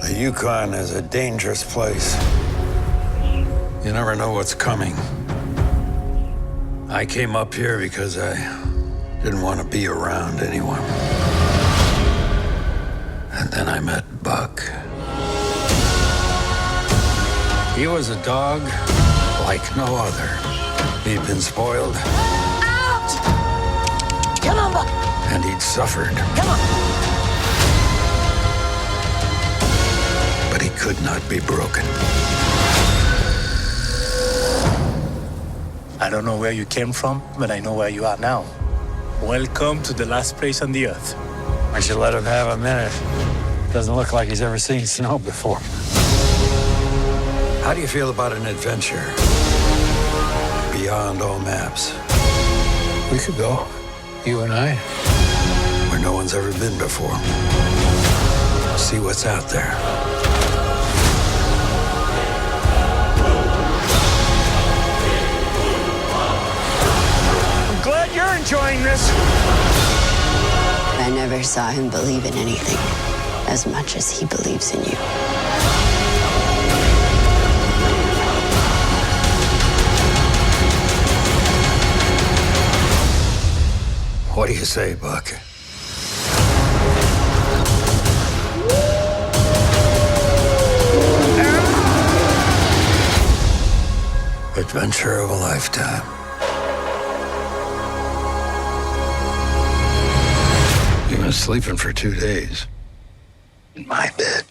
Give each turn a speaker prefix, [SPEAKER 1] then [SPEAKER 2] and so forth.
[SPEAKER 1] The Yukon is a dangerous place. You never know what's coming. I came up here because I didn't want to be around anyone. And then I met Buck. He was a dog like no other. He'd been spoiled.
[SPEAKER 2] Out! Come on, Buck.
[SPEAKER 1] And he'd suffered.
[SPEAKER 2] Come on.
[SPEAKER 1] But he could not be broken.
[SPEAKER 3] I don't know where you came from, but I know where you are now. Welcome to the last place on the earth.
[SPEAKER 1] I should let him have a minute. Doesn't look like he's ever seen snow before. How do you feel about an adventure beyond all maps? We could go, you and I, where no one's ever been before. See what's out there.
[SPEAKER 3] I'm glad you're enjoying this.
[SPEAKER 4] I never saw him believe in anything as much as he believes in you.
[SPEAKER 1] What do you say, Buck? Adventure of a lifetime. You've been sleeping for 2 days in my bed.